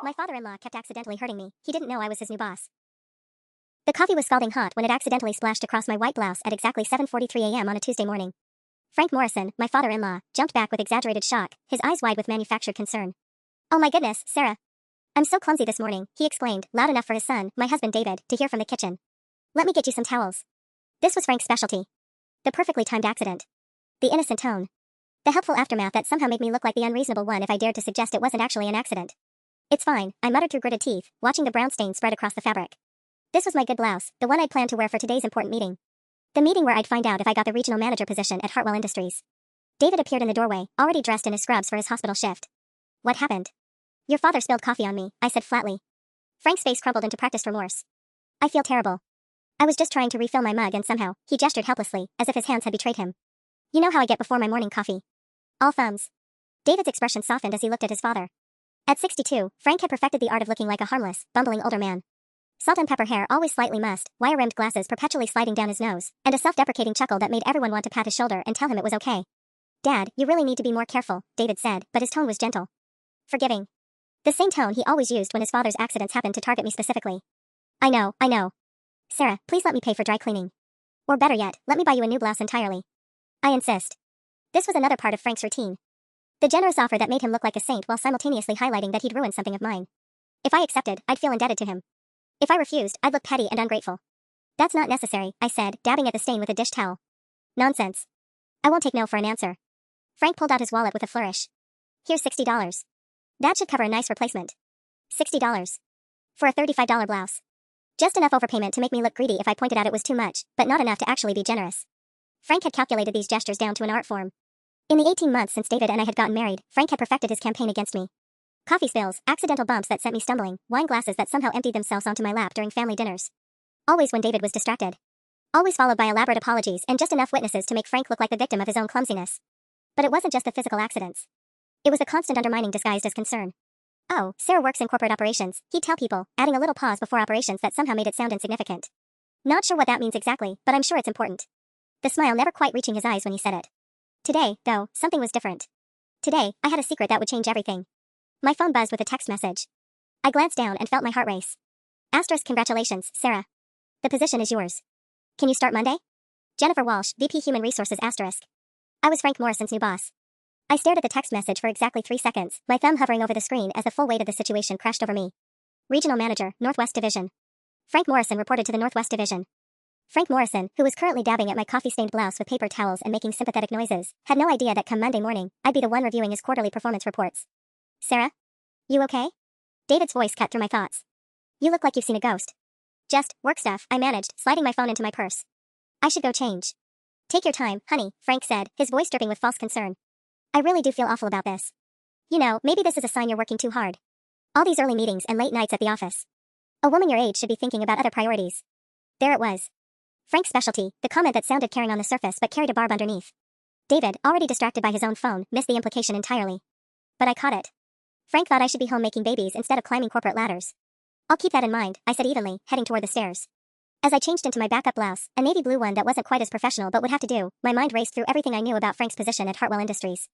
My father-in-law kept accidentally hurting me. He didn't know I was his new boss. The coffee was scalding hot when it accidentally splashed across my white blouse at exactly 7:43 a.m. on a Tuesday morning. Frank Morrison, my father-in-law, jumped back with exaggerated shock, his eyes wide with manufactured concern. "Oh my goodness, Sarah. I'm so clumsy this morning," he exclaimed, loud enough for his son, my husband David, to hear from the kitchen. "Let me get you some towels." This was Frank's specialty. The perfectly timed accident. The innocent tone. The helpful aftermath that somehow made me look like the unreasonable one if I dared to suggest it wasn't actually an accident. "It's fine," I muttered through gritted teeth, watching the brown stain spread across the fabric. This was my good blouse, the one I'd planned to wear for today's important meeting. The meeting where I'd find out if I got the regional manager position at Hartwell Industries. David appeared in the doorway, already dressed in his scrubs for his hospital shift. "What happened?" "Your father spilled coffee on me," I said flatly. Frank's face crumpled into practiced remorse. "I feel terrible. I was just trying to refill my mug and somehow," he gestured helplessly, as if his hands had betrayed him. "You know how I get before my morning coffee. All thumbs." David's expression softened as he looked at his father. At 62, Frank had perfected the art of looking like a harmless, bumbling older man. Salt and pepper hair always slightly mussed, wire-rimmed glasses perpetually sliding down his nose, and a self-deprecating chuckle that made everyone want to pat his shoulder and tell him it was okay. "Dad, you really need to be more careful," David said, but his tone was gentle. Forgiving. The same tone he always used when his father's accidents happened to target me specifically. I know. Sarah, please let me pay for dry cleaning. Or better yet, let me buy you a new blouse entirely. I insist." This was another part of Frank's routine. The generous offer that made him look like a saint while simultaneously highlighting that he'd ruined something of mine. If I accepted, I'd feel indebted to him. If I refused, I'd look petty and ungrateful. "That's not necessary," I said, dabbing at the stain with a dish towel. "Nonsense. I won't take no for an answer." Frank pulled out his wallet with a flourish. "Here's $60. That should cover a nice replacement." $60. For a $35 blouse. Just enough overpayment to make me look greedy if I pointed out it was too much, but not enough to actually be generous. Frank had calculated these gestures down to an art form. In the 18 months since David and I had gotten married, Frank had perfected his campaign against me. Coffee spills, accidental bumps that sent me stumbling, wine glasses that somehow emptied themselves onto my lap during family dinners. Always when David was distracted. Always followed by elaborate apologies and just enough witnesses to make Frank look like the victim of his own clumsiness. But it wasn't just the physical accidents. It was a constant undermining disguised as concern. "Oh, Sarah works in corporate operations," he'd tell people, adding a little pause before operations that somehow made it sound insignificant. Not sure what that means exactly, but I'm sure it's important. The smile never quite reaching his eyes when he said it. Today, though, something was different. Today, I had a secret that would change everything. My phone buzzed with a text message. I glanced down and felt my heart race. Asterisk, "Congratulations, Sarah. The position is yours. Can you start Monday? Jennifer Walsh, VP Human Resources asterisk." I was Frank Morrison's new boss. I stared at the text message for exactly 3 seconds, my thumb hovering over the screen as the full weight of the situation crashed over me. Regional Manager, Northwest Division. Frank Morrison reported to the Northwest Division. Frank Morrison, who was currently dabbing at my coffee-stained blouse with paper towels and making sympathetic noises, had no idea that come Monday morning, I'd be the one reviewing his quarterly performance reports. "Sarah? You okay?" David's voice cut through my thoughts. "You look like you've seen a ghost." "Just work stuff," I managed, sliding my phone into my purse. "I should go change." "Take your time, honey," Frank said, his voice dripping with false concern. "I really do feel awful about this. You know, maybe this is a sign you're working too hard. All these early meetings and late nights at the office. A woman your age should be thinking about other priorities." There it was. Frank's specialty, the comment that sounded caring on the surface but carried a barb underneath. David, already distracted by his own phone, missed the implication entirely. But I caught it. Frank thought I should be home making babies instead of climbing corporate ladders. "I'll keep that in mind," I said evenly, heading toward the stairs. As I changed into my backup blouse, a navy blue one that wasn't quite as professional but would have to do, my mind raced through everything I knew about Frank's position at Hartwell Industries.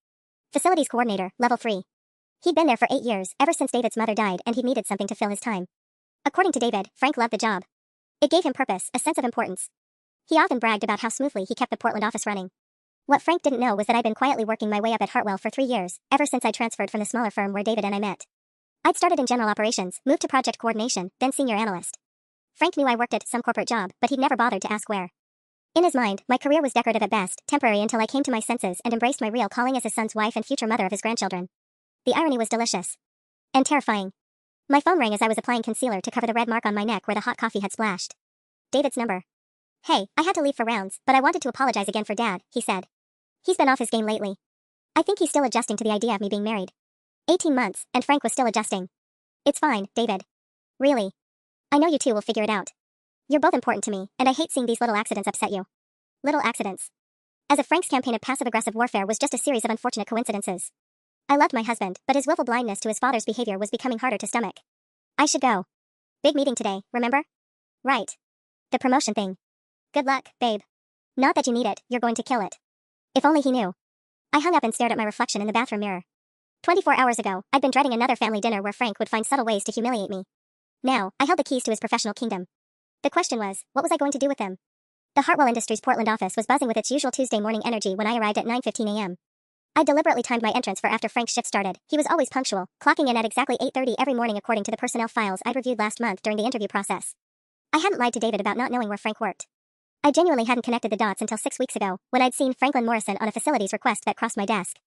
Facilities Coordinator, Level 3. He'd been there for 8 years, ever since David's mother died, and he needed something to fill his time. According to David, Frank loved the job. It gave him purpose, a sense of importance. He often bragged about how smoothly he kept the Portland office running. What Frank didn't know was that I'd been quietly working my way up at Hartwell for 3 years, ever since I transferred from the smaller firm where David and I met. I'd started in general operations, moved to project coordination, then senior analyst. Frank knew I worked at some corporate job, but he'd never bothered to ask where. In his mind, my career was decorative at best, temporary until I came to my senses and embraced my real calling as his son's wife and future mother of his grandchildren. The irony was delicious. And terrifying. My phone rang as I was applying concealer to cover the red mark on my neck where the hot coffee had splashed. David's number. "Hey, I had to leave for rounds, but I wanted to apologize again for Dad," he said. "He's been off his game lately. I think he's still adjusting to the idea of me being married." 18 months, and Frank was still adjusting. "It's fine, David. Really. I know you two will figure it out. You're both important to me, and I hate seeing these little accidents upset you." Little accidents. As if Frank's campaign of passive-aggressive warfare was just a series of unfortunate coincidences. I loved my husband, but his willful blindness to his father's behavior was becoming harder to stomach. "I should go. Big meeting today, remember?" "Right. The promotion thing. Good luck, babe. Not that you need it, you're going to kill it." If only he knew. I hung up and stared at my reflection in the bathroom mirror. 24 hours ago, I'd been dreading another family dinner where Frank would find subtle ways to humiliate me. Now, I held the keys to his professional kingdom. The question was, what was I going to do with them? The Hartwell Industries Portland office was buzzing with its usual Tuesday morning energy when I arrived at 9:15 a.m. I deliberately timed my entrance for after Frank's shift started. He was always punctual, clocking in at exactly 8:30 every morning according to the personnel files I'd reviewed last month during the interview process. I hadn't lied to David about not knowing where Frank worked. I genuinely hadn't connected the dots until 6 weeks ago, when I'd seen Franklin Morrison on a facilities request that crossed my desk.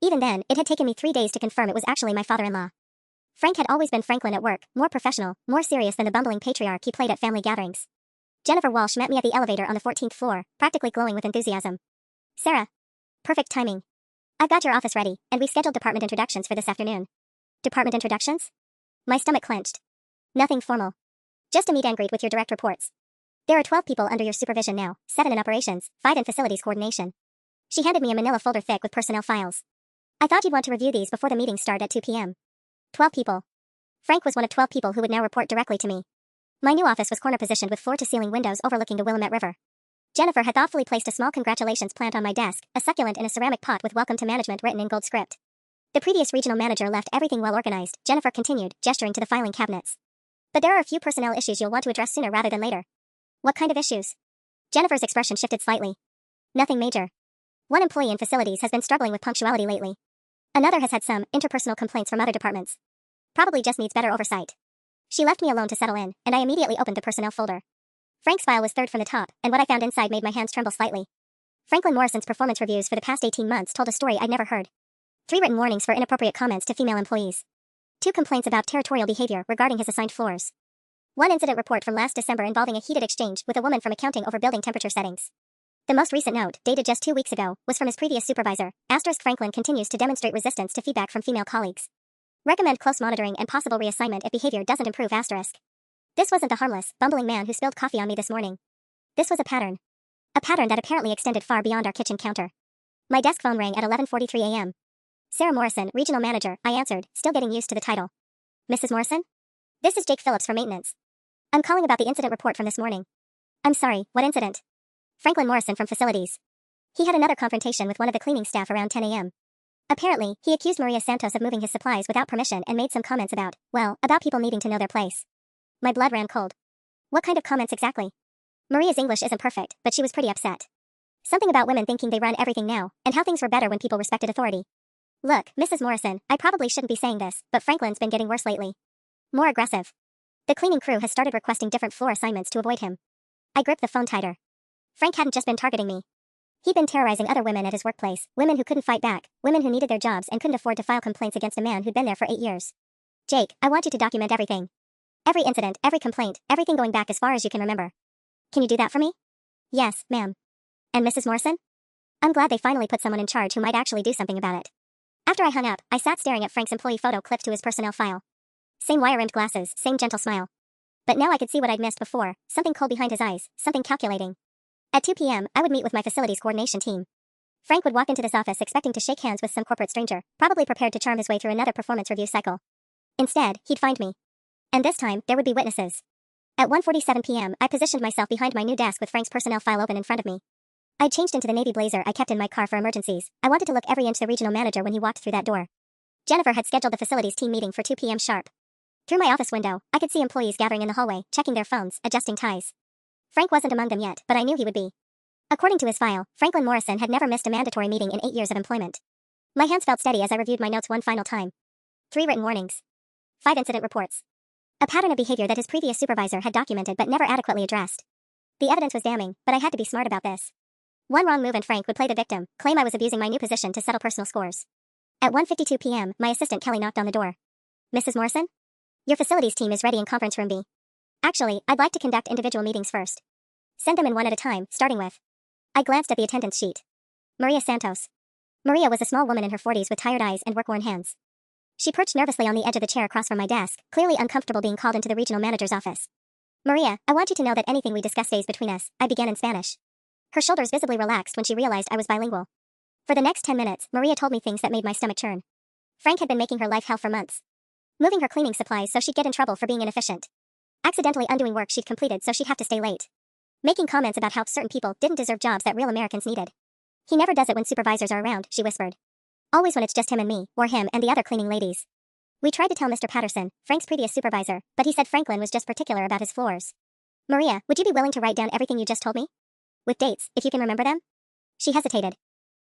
Even then, it had taken me 3 days to confirm it was actually my father-in-law. Frank had always been Franklin at work, more professional, more serious than the bumbling patriarch he played at family gatherings. Jennifer Walsh met me at the elevator on the 14th floor, practically glowing with enthusiasm. Sarah. Perfect timing. I've got your office ready, and we scheduled department introductions for this afternoon. Department introductions? My stomach clenched. Nothing formal. Just a meet and greet with your direct reports. There are 12 people under your supervision now, 7 in operations, 5 in facilities coordination. She handed me a manila folder thick with personnel files. I thought you'd want to review these before the meetings start at 2 p.m. 12 people. Frank was one of 12 people who would now report directly to me. My new office was corner positioned with floor-to-ceiling windows overlooking the Willamette River. Jennifer had thoughtfully placed a small congratulations plant on my desk, a succulent in a ceramic pot with welcome to management written in gold script. The previous regional manager left everything well organized, Jennifer continued, gesturing to the filing cabinets. But there are a few personnel issues you'll want to address sooner rather than later. What kind of issues? Jennifer's expression shifted slightly. Nothing major. One employee in facilities has been struggling with punctuality lately. Another has had some interpersonal complaints from other departments. Probably just needs better oversight. She left me alone to settle in, and I immediately opened the personnel folder. Frank's file was third from the top, and what I found inside made my hands tremble slightly. Franklin Morrison's performance reviews for the past 18 months told a story I'd never heard. 3 written warnings for inappropriate comments to female employees. 2 complaints about territorial behavior regarding his assigned floors. 1 incident report from last December involving a heated exchange with a woman from accounting over building temperature settings. The most recent note, dated just 2 weeks ago, was from his previous supervisor. Franklin continues to demonstrate resistance to feedback from female colleagues. Recommend close monitoring and possible reassignment if behavior doesn't improve. This wasn't the harmless, bumbling man who spilled coffee on me this morning. This was a pattern. A pattern that apparently extended far beyond our kitchen counter. My desk phone rang at 11:43 a.m. Sarah Morrison, regional manager, I answered, still getting used to the title. Mrs. Morrison? This is Jake Phillips from maintenance. I'm calling about the incident report from this morning. I'm sorry, what incident? Franklin Morrison from facilities. He had another confrontation with one of the cleaning staff around 10 a.m. Apparently, he accused Maria Santos of moving his supplies without permission and made some comments about people needing to know their place. My blood ran cold. What kind of comments exactly? Maria's English isn't perfect, but she was pretty upset. Something about women thinking they run everything now, and how things were better when people respected authority. Look, Mrs. Morrison, I probably shouldn't be saying this, but Franklin's been getting worse lately. More aggressive. The cleaning crew has started requesting different floor assignments to avoid him. I gripped the phone tighter. Frank hadn't just been targeting me. He'd been terrorizing other women at his workplace, women who couldn't fight back, women who needed their jobs and couldn't afford to file complaints against a man who'd been there for 8 years. Jake, I want you to document everything. Every incident, every complaint, everything going back as far as you can remember. Can you do that for me? Yes, ma'am. And Mrs. Morrison? I'm glad they finally put someone in charge who might actually do something about it. After I hung up, I sat staring at Frank's employee photo clipped to his personnel file. Same wire-rimmed glasses, same gentle smile. But now I could see what I'd missed before, something cold behind his eyes, something calculating. At 2 p.m., I would meet with my facilities coordination team. Frank would walk into this office expecting to shake hands with some corporate stranger, probably prepared to charm his way through another performance review cycle. Instead, he'd find me. And this time, there would be witnesses. At 1:47 p.m., I positioned myself behind my new desk with Frank's personnel file open in front of me. I'd changed into the navy blazer I kept in my car for emergencies. I wanted to look every inch the regional manager when he walked through that door. Jennifer had scheduled the facilities team meeting for 2 p.m. sharp. Through my office window, I could see employees gathering in the hallway, checking their phones, adjusting ties. Frank wasn't among them yet, but I knew he would be. According to his file, Franklin Morrison had never missed a mandatory meeting in 8 years of employment. My hands felt steady as I reviewed my notes one final time. 3 written warnings. 5 incident reports. A pattern of behavior that his previous supervisor had documented but never adequately addressed. The evidence was damning, but I had to be smart about this. One wrong move and Frank would play the victim, claim I was abusing my new position to settle personal scores. At 1:52 p.m., my assistant Kelly knocked on the door. Mrs. Morrison? Your facilities team is ready in conference room B. Actually, I'd like to conduct individual meetings first. Send them in one at a time, starting with. I glanced at the attendance sheet. Maria Santos. Maria was a small woman in her 40s with tired eyes and work-worn hands. She perched nervously on the edge of the chair across from my desk, clearly uncomfortable being called into the regional manager's office. Maria, I want you to know that anything we discuss stays between us, I began in Spanish. Her shoulders visibly relaxed when she realized I was bilingual. For the next 10 minutes, Maria told me things that made my stomach churn. Frank had been making her life hell for months. Moving her cleaning supplies so she'd get in trouble for being inefficient. Accidentally undoing work she'd completed so she'd have to stay late. Making comments about how certain people didn't deserve jobs that real Americans needed. He never does it when supervisors are around, she whispered. Always when it's just him and me, or him and the other cleaning ladies. We tried to tell Mr. Patterson, Frank's previous supervisor, but he said Franklin was just particular about his floors. Maria, would you be willing to write down everything you just told me? With dates, if you can remember them? She hesitated.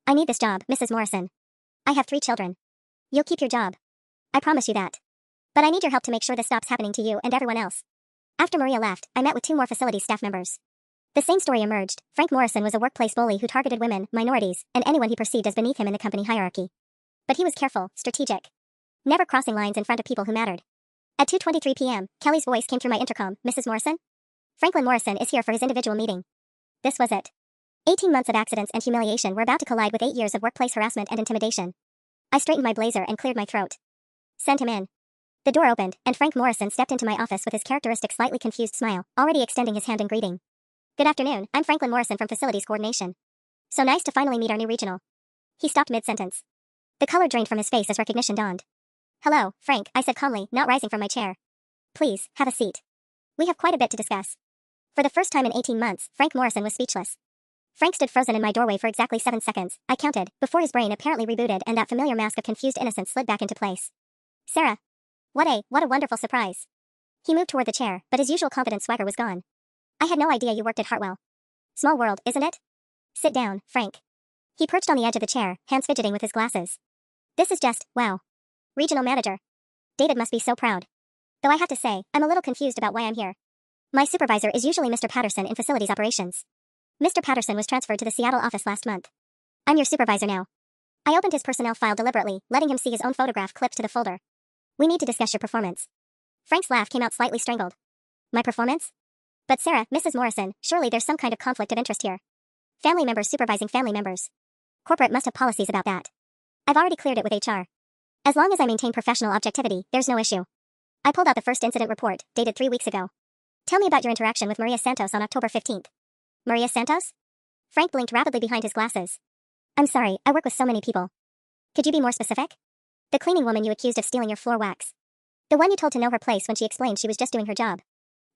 I need this job, Mrs. Morrison. I have 3 children. You'll keep your job. I promise you that. But I need your help to make sure this stops happening to you and everyone else. After Maria left, I met with 2 more facility staff members. The same story emerged. Frank Morrison was a workplace bully who targeted women, minorities, and anyone he perceived as beneath him in the company hierarchy. But he was careful, strategic, never crossing lines in front of people who mattered. At 2:23 p.m., Kelly's voice came through my intercom. Mrs. Morrison? Franklin Morrison is here for his individual meeting. This was it. 18 months of accidents and humiliation were about to collide with 8 years of workplace harassment and intimidation. I straightened my blazer and cleared my throat. Send him in. The door opened, and Frank Morrison stepped into my office with his characteristic slightly confused smile, already extending his hand in greeting. Good afternoon, I'm Franklin Morrison from Facilities Coordination. So nice to finally meet our new regional. He stopped mid-sentence. The color drained from his face as recognition dawned. Hello, Frank, I said calmly, not rising from my chair. Please, have a seat. We have quite a bit to discuss. For the first time in 18 months, Frank Morrison was speechless. Frank stood frozen in my doorway for exactly 7 seconds, I counted, before his brain apparently rebooted and that familiar mask of confused innocence slid back into place. Sarah. What a wonderful surprise. He moved toward the chair, but his usual confident swagger was gone. I had no idea you worked at Hartwell. Small world, isn't it? Sit down, Frank. He perched on the edge of the chair, hands fidgeting with his glasses. This is just, wow. Regional manager. David must be so proud. Though I have to say, I'm a little confused about why I'm here. My supervisor is usually Mr. Patterson in facilities operations. Mr. Patterson was transferred to the Seattle office last month. I'm your supervisor now. I opened his personnel file deliberately, letting him see his own photograph clipped to the folder. We need to discuss your performance. Frank's laugh came out slightly strangled. My performance? But Sarah, Mrs. Morrison, surely there's some kind of conflict of interest here. Family members supervising family members. Corporate must have policies about that. I've already cleared it with HR. As long as I maintain professional objectivity, there's no issue. I pulled out the first incident report, dated 3 weeks ago. Tell me about your interaction with Maria Santos on October 15th. Maria Santos? Frank blinked rapidly behind his glasses. I'm sorry, I work with so many people. Could you be more specific? The cleaning woman you accused of stealing your floor wax. The one you told to know her place when she explained she was just doing her job.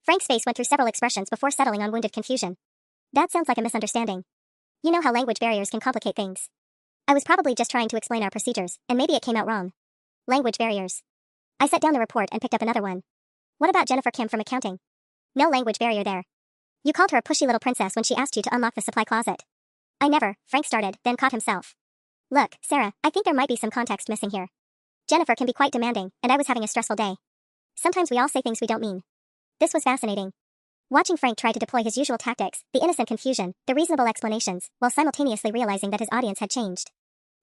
Frank's face went through several expressions before settling on wounded confusion. That sounds like a misunderstanding. You know how language barriers can complicate things. I was probably just trying to explain our procedures, and maybe it came out wrong. Language barriers. I set down the report and picked up another one. What about Jennifer Kim from accounting? No language barrier there. You called her a pushy little princess when she asked you to unlock the supply closet. I never, Frank started, then caught himself. Look, Sarah, I think there might be some context missing here. Jennifer can be quite demanding, and I was having a stressful day. Sometimes we all say things we don't mean. This was fascinating. Watching Frank try to deploy his usual tactics, the innocent confusion, the reasonable explanations, while simultaneously realizing that his audience had changed.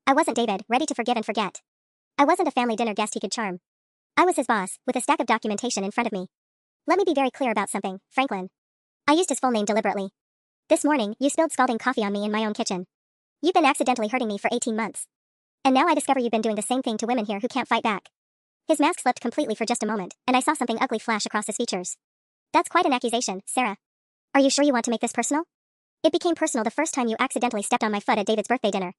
I wasn't David, ready to forgive and forget. I wasn't a family dinner guest he could charm. I was his boss, with a stack of documentation in front of me. Let me be very clear about something, Franklin. I used his full name deliberately. This morning, you spilled scalding coffee on me in my own kitchen. You've been accidentally hurting me for 18 months. And now I discover you've been doing the same thing to women here who can't fight back. His mask slipped completely for just a moment, and I saw something ugly flash across his features. That's quite an accusation, Sarah. Are you sure you want to make this personal? It became personal the first time you accidentally stepped on my foot at David's birthday dinner.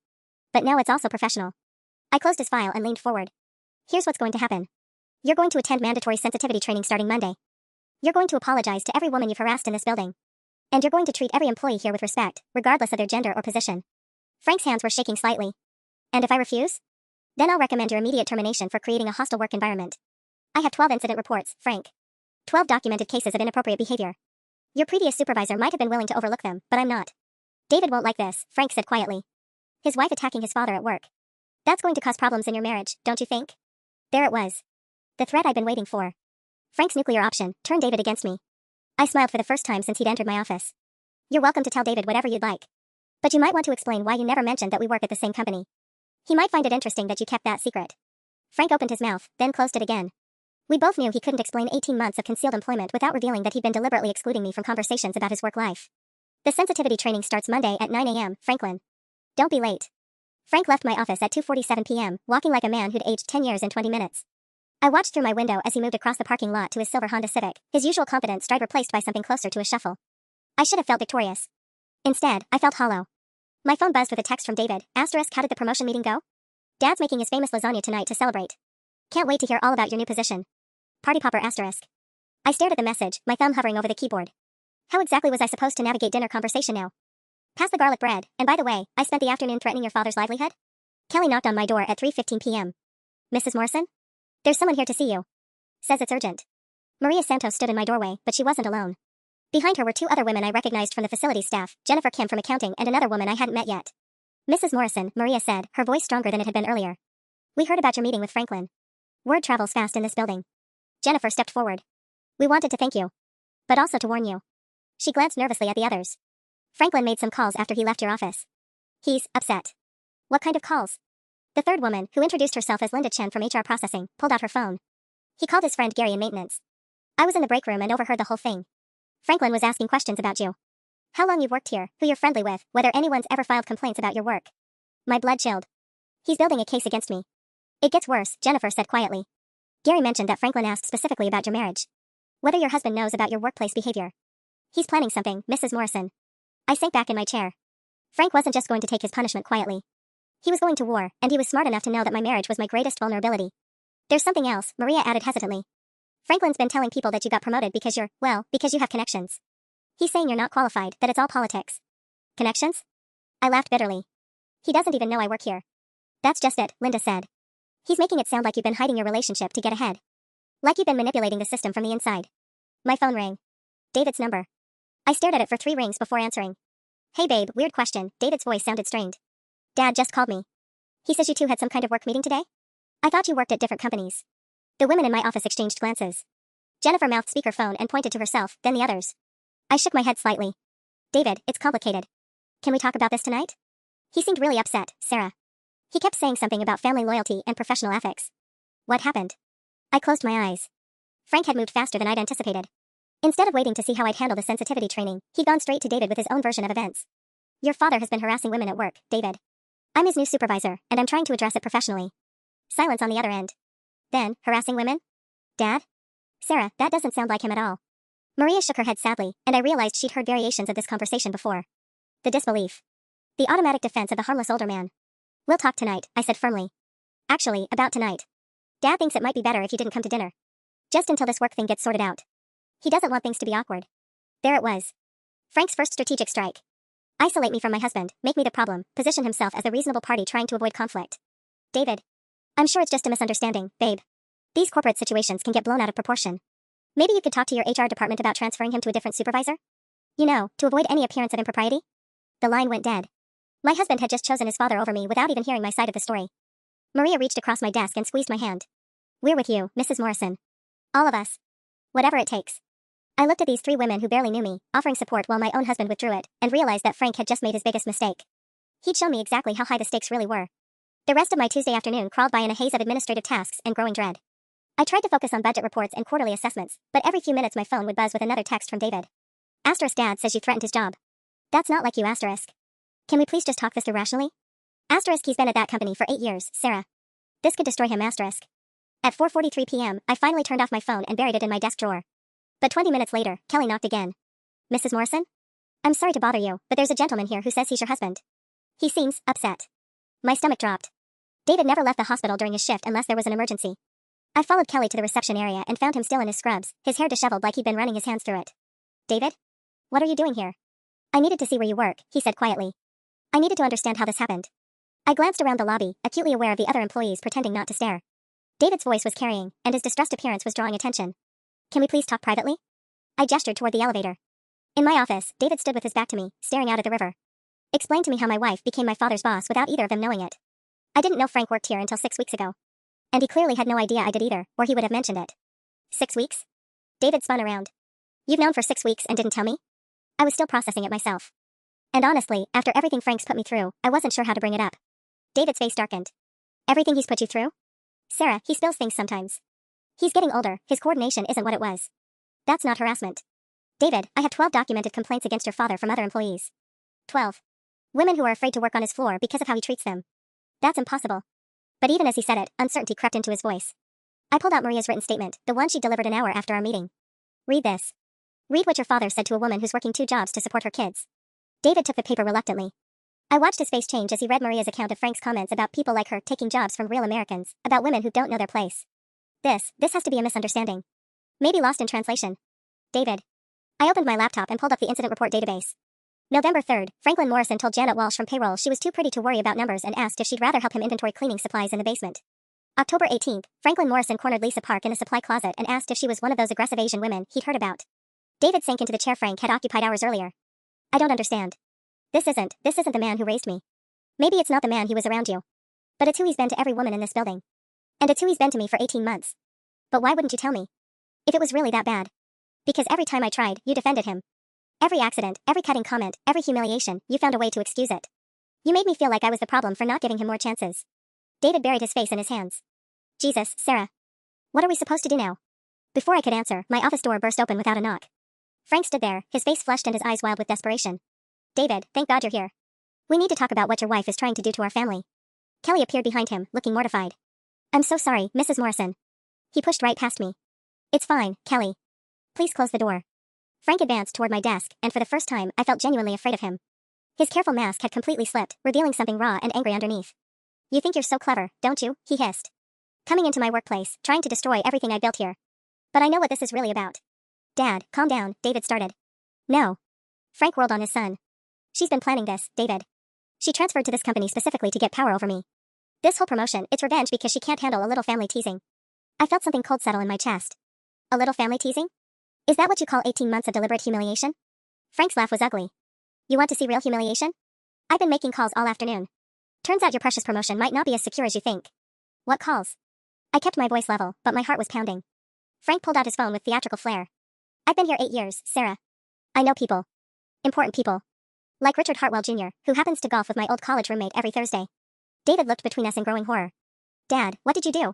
But now it's also professional. I closed his file and leaned forward. Here's what's going to happen. You're going to attend mandatory sensitivity training starting Monday. You're going to apologize to every woman you've harassed in this building. And you're going to treat every employee here with respect, regardless of their gender or position. Frank's hands were shaking slightly. And if I refuse? Then I'll recommend your immediate termination for creating a hostile work environment. I have 12 incident reports, Frank. 12 documented cases of inappropriate behavior. Your previous supervisor might have been willing to overlook them, but I'm not. David won't like this, Frank said quietly. His wife attacking his father at work. That's going to cause problems in your marriage, don't you think? There it was. The threat I'd been waiting for. Frank's nuclear option turned David against me. I smiled for the first time since he'd entered my office. You're welcome to tell David whatever you'd like. But you might want to explain why you never mentioned that we work at the same company. He might find it interesting that you kept that secret. Frank opened his mouth, then closed it again. We both knew he couldn't explain 18 months of concealed employment without revealing that he'd been deliberately excluding me from conversations about his work life. The sensitivity training starts Monday at 9 a.m., Franklin. Don't be late. Frank left my office at 2:47 p.m., walking like a man who'd aged 10 years in 20 minutes. I watched through my window as he moved across the parking lot to his silver Honda Civic, his usual confident stride replaced by something closer to a shuffle. I should have felt victorious. Instead, I felt hollow. My phone buzzed with a text from David. Asterisk, how did the promotion meeting go? Dad's making his famous lasagna tonight to celebrate. Can't wait to hear all about your new position. Party popper asterisk. I stared at the message, my thumb hovering over the keyboard. How exactly was I supposed to navigate dinner conversation now? Pass the garlic bread, and by the way, I spent the afternoon threatening your father's livelihood? Kelly knocked on my door at 3:15 p.m. Mrs. Morrison? There's someone here to see you. Says it's urgent. Maria Santos stood in my doorway, but she wasn't alone. Behind her were two other women I recognized from the facility staff, Jennifer Kim from accounting and another woman I hadn't met yet. Mrs. Morrison, Maria said, her voice stronger than it had been earlier. We heard about your meeting with Franklin. Word travels fast in this building. Jennifer stepped forward. We wanted to thank you. But also to warn you. She glanced nervously at the others. Franklin made some calls after he left your office. He's upset. What kind of calls? The third woman, who introduced herself as Linda Chen from HR processing, pulled out her phone. He called his friend Gary in maintenance. I was in the break room and overheard the whole thing. Franklin was asking questions about you. How long you've worked here, who you're friendly with, whether anyone's ever filed complaints about your work. My blood chilled. He's building a case against me. It gets worse, Jennifer said quietly. Gary mentioned that Franklin asked specifically about your marriage. Whether your husband knows about your workplace behavior. He's planning something, Mrs. Morrison. I sank back in my chair. Frank wasn't just going to take his punishment quietly. He was going to war, and he was smart enough to know that my marriage was my greatest vulnerability. There's something else, Maria added hesitantly. Franklin's been telling people that you got promoted because because you have connections. He's saying you're not qualified, that it's all politics. Connections? I laughed bitterly. He doesn't even know I work here. That's just it, Linda said. He's making it sound like you've been hiding your relationship to get ahead. Like you've been manipulating the system from the inside. My phone rang. David's number. I stared at it for 3 rings before answering. Hey babe, weird question, David's voice sounded strained. Dad just called me. He says you two had some kind of work meeting today? I thought you worked at different companies. The women in my office exchanged glances. Jennifer mouthed speakerphone and pointed to herself, then the others. I shook my head slightly. David, it's complicated. Can we talk about this tonight? He seemed really upset, Sarah. He kept saying something about family loyalty and professional ethics. What happened? I closed my eyes. Frank had moved faster than I'd anticipated. Instead of waiting to see how I'd handle the sensitivity training, he'd gone straight to David with his own version of events. Your father has been harassing women at work, David. I'm his new supervisor, and I'm trying to address it professionally. Silence on the other end. Then, harassing women? Dad? Sarah, that doesn't sound like him at all. Maria shook her head sadly, and I realized she'd heard variations of this conversation before. The disbelief. The automatic defense of the harmless older man. We'll talk tonight, I said firmly. Actually, about tonight. Dad thinks it might be better if you didn't come to dinner. Just until this work thing gets sorted out. He doesn't want things to be awkward. There it was. Frank's first strategic strike. Isolate me from my husband, make me the problem, position himself as the reasonable party trying to avoid conflict. David. I'm sure it's just a misunderstanding, babe. These corporate situations can get blown out of proportion. Maybe you could talk to your HR department about transferring him to a different supervisor? You know, to avoid any appearance of impropriety? The line went dead. My husband had just chosen his father over me without even hearing my side of the story. Maria reached across my desk and squeezed my hand. We're with you, Mrs. Morrison. All of us. Whatever it takes. I looked at these 3 women who barely knew me, offering support while my own husband withdrew it, and realized that Frank had just made his biggest mistake. He'd shown me exactly how high the stakes really were. The rest of my Tuesday afternoon crawled by in a haze of administrative tasks and growing dread. I tried to focus on budget reports and quarterly assessments, but every few minutes my phone would buzz with another text from David. Asterisk dad says you threatened his job. That's not like you, asterisk. Can we please just talk this through rationally? Asterisk he's been at that company for 8 years, Sarah. This could destroy him, asterisk. At 4:43 p.m., I finally turned off my phone and buried it in my desk drawer. But 20 minutes later, Kelly knocked again. Mrs. Morrison? I'm sorry to bother you, but there's a gentleman here who says he's your husband. He seems upset. My stomach dropped. David never left the hospital during his shift unless there was an emergency. I followed Kelly to the reception area and found him still in his scrubs, his hair disheveled like he'd been running his hands through it. David? What are you doing here? I needed to see where you work, he said quietly. I needed to understand how this happened. I glanced around the lobby, acutely aware of the other employees pretending not to stare. David's voice was carrying, and his distressed appearance was drawing attention. Can we please talk privately? I gestured toward the elevator. In my office, David stood with his back to me, staring out at the river. Explain to me how my wife became my father's boss without either of them knowing it. I didn't know Frank worked here until 6 weeks ago. And he clearly had no idea I did either, or he would have mentioned it. 6 weeks? David spun around. You've known for 6 weeks and didn't tell me? I was still processing it myself. And honestly, after everything Frank's put me through, I wasn't sure how to bring it up. David's face darkened. Everything he's put you through? Sarah, he spills things sometimes. He's getting older, his coordination isn't what it was. That's not harassment. David, I have 12 documented complaints against your father from other employees. 12. Women who are afraid to work on his floor because of how he treats them. That's impossible. But even as he said it, uncertainty crept into his voice. I pulled out Maria's written statement, the one she delivered an hour after our meeting. Read this. Read what your father said to a woman who's working 2 jobs to support her kids. David took the paper reluctantly. I watched his face change as he read Maria's account of Frank's comments about people like her taking jobs from real Americans, about women who don't know their place. This has to be a misunderstanding. Maybe lost in translation. David. I opened my laptop and pulled up the incident report database. November 3rd, Franklin Morrison told Janet Walsh from payroll she was too pretty to worry about numbers and asked if she'd rather help him inventory cleaning supplies in the basement. October 18th, Franklin Morrison cornered Lisa Park in the supply closet and asked if she was one of those aggressive Asian women he'd heard about. David sank into the chair Frank had occupied hours earlier. I don't understand. This isn't the man who raised me. Maybe it's not the man he was around you. But it's who he's been to every woman in this building. And it's who he's been to me for 18 months. But why wouldn't you tell me? If it was really that bad. Because every time I tried, you defended him. Every accident, every cutting comment, every humiliation, you found a way to excuse it. You made me feel like I was the problem for not giving him more chances. David buried his face in his hands. Jesus, Sarah. What are we supposed to do now? Before I could answer, my office door burst open without a knock. Frank stood there, his face flushed and his eyes wild with desperation. David, thank God you're here. We need to talk about what your wife is trying to do to our family. Kelly appeared behind him, looking mortified. I'm so sorry, Mrs. Morrison. He pushed right past me. It's fine, Kelly. Please close the door. Frank advanced toward my desk, and for the first time, I felt genuinely afraid of him. His careful mask had completely slipped, revealing something raw and angry underneath. You think you're so clever, don't you? He hissed. Coming into my workplace, trying to destroy everything I built here. But I know what this is really about. Dad, calm down, David started. No. Frank whirled on his son. She's been planning this, David. She transferred to this company specifically to get power over me. This whole promotion, it's revenge because she can't handle a little family teasing. I felt something cold settle in my chest. A little family teasing? Is that what you call 18 months of deliberate humiliation? Frank's laugh was ugly. You want to see real humiliation? I've been making calls all afternoon. Turns out your precious promotion might not be as secure as you think. What calls? I kept my voice level, but my heart was pounding. Frank pulled out his phone with theatrical flair. I've been here 8 years, Sarah. I know people. Important people. Like Richard Hartwell Jr., who happens to golf with my old college roommate every Thursday. David looked between us in growing horror. Dad, what did you do?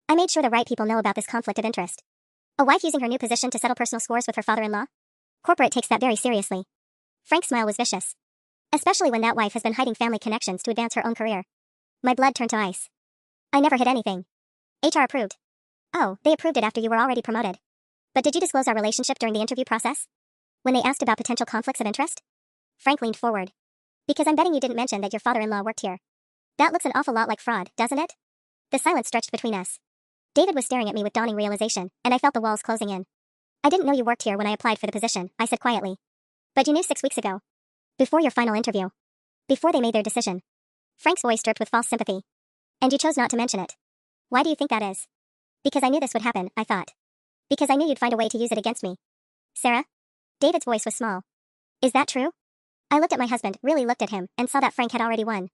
I made sure the right people know about this conflict of interest. A wife using her new position to settle personal scores with her father-in-law? Corporate takes that very seriously. Frank's smile was vicious. Especially when that wife has been hiding family connections to advance her own career. My blood turned to ice. I never hid anything. HR approved. Oh, they approved it after you were already promoted. But did you disclose our relationship during the interview process? When they asked about potential conflicts of interest? Frank leaned forward. Because I'm betting you didn't mention that your father-in-law worked here. That looks an awful lot like fraud, doesn't it? The silence stretched between us. David was staring at me with dawning realization, and I felt the walls closing in. I didn't know you worked here when I applied for the position, I said quietly. But you knew 6 weeks ago. Before your final interview. Before they made their decision. Frank's voice dripped with false sympathy. And you chose not to mention it. Why do you think that is? Because I knew this would happen, I thought. Because I knew you'd find a way to use it against me. Sarah? David's voice was small. Is that true? I looked at my husband, really looked at him, and saw that Frank had already won.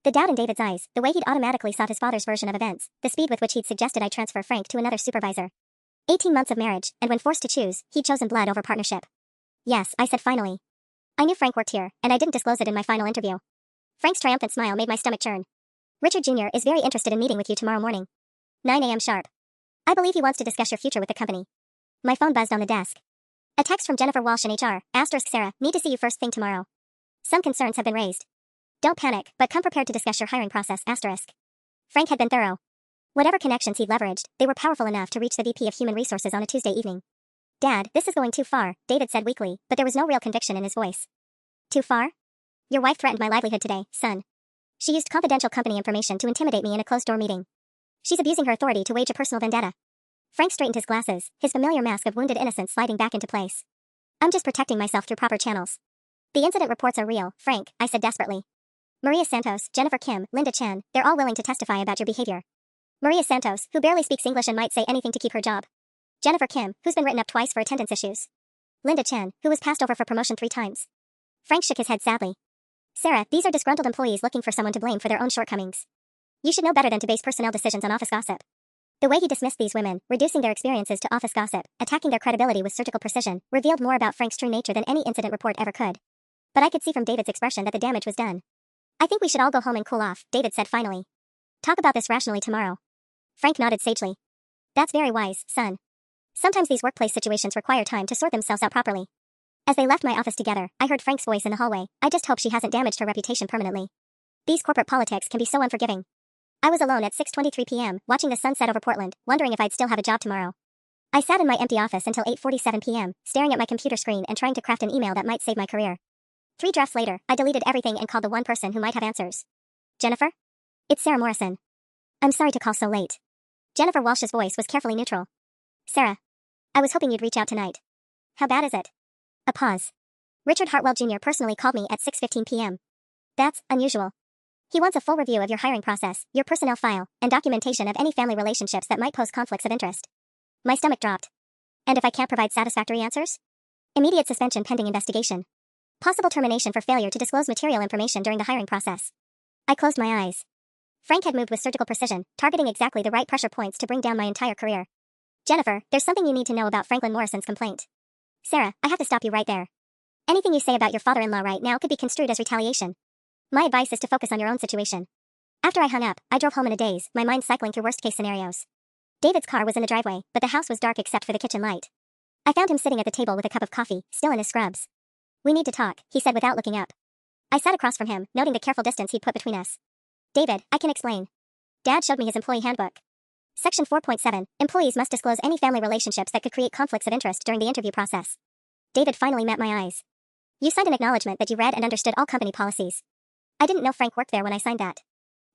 The doubt in David's eyes, the way he'd automatically sought his father's version of events, the speed with which he'd suggested I transfer Frank to another supervisor. 18 months of marriage, and when forced to choose, he'd chosen blood over partnership. Yes, I said finally. I knew Frank worked here, and I didn't disclose it in my final interview. Frank's triumphant smile made my stomach churn. Richard Jr. is very interested in meeting with you tomorrow morning. 9 a.m. sharp. I believe he wants to discuss your future with the company. My phone buzzed on the desk. A text from Jennifer Walsh in HR, Sarah, need to see you first thing tomorrow. Some concerns have been raised. Don't panic, but come prepared to discuss your hiring process, Frank had been thorough. Whatever connections he'd leveraged, they were powerful enough to reach the VP of Human Resources on a Tuesday evening. Dad, this is going too far, David said weakly, but there was no real conviction in his voice. Too far? Your wife threatened my livelihood today, son. She used confidential company information to intimidate me in a closed-door meeting. She's abusing her authority to wage a personal vendetta. Frank straightened his glasses, his familiar mask of wounded innocence sliding back into place. I'm just protecting myself through proper channels. The incident reports are real, Frank, I said desperately. Maria Santos, Jennifer Kim, Linda Chen, they're all willing to testify about your behavior. Maria Santos, who barely speaks English and might say anything to keep her job. Jennifer Kim, who's been written up twice for attendance issues. Linda Chen, who was passed over for promotion 3 times. Frank shook his head sadly. Sarah, these are disgruntled employees looking for someone to blame for their own shortcomings. You should know better than to base personnel decisions on office gossip. The way he dismissed these women, reducing their experiences to office gossip, attacking their credibility with surgical precision, revealed more about Frank's true nature than any incident report ever could. But I could see from David's expression that the damage was done. I think we should all go home and cool off, David said finally. Talk about this rationally tomorrow. Frank nodded sagely. That's very wise, son. Sometimes these workplace situations require time to sort themselves out properly. As they left my office together, I heard Frank's voice in the hallway. I just hope she hasn't damaged her reputation permanently. These corporate politics can be so unforgiving. I was alone at 6:23 p.m., watching the sun set over Portland, wondering if I'd still have a job tomorrow. I sat in my empty office until 8:47 p.m., staring at my computer screen and trying to craft an email that might save my career. 3 drafts later, I deleted everything and called the one person who might have answers. Jennifer? It's Sarah Morrison. I'm sorry to call so late. Jennifer Walsh's voice was carefully neutral. Sarah. I was hoping you'd reach out tonight. How bad is it? A pause. Richard Hartwell Jr. personally called me at 6:15 p.m. That's unusual. He wants a full review of your hiring process, your personnel file, and documentation of any family relationships that might pose conflicts of interest. My stomach dropped. And if I can't provide satisfactory answers? Immediate suspension pending investigation. Possible termination for failure to disclose material information during the hiring process. I closed my eyes. Frank had moved with surgical precision, targeting exactly the right pressure points to bring down my entire career. Jennifer, there's something you need to know about Franklin Morrison's complaint. Sarah, I have to stop you right there. Anything you say about your father-in-law right now could be construed as retaliation. My advice is to focus on your own situation. After I hung up, I drove home in a daze, my mind cycling through worst-case scenarios. David's car was in the driveway, but the house was dark except for the kitchen light. I found him sitting at the table with a cup of coffee, still in his scrubs. We need to talk, he said without looking up. I sat across from him, noting the careful distance he'd put between us. David, I can explain. Dad showed me his employee handbook. Section 4.7, employees must disclose any family relationships that could create conflicts of interest during the interview process. David finally met my eyes. You signed an acknowledgement that you read and understood all company policies. I didn't know Frank worked there when I signed that.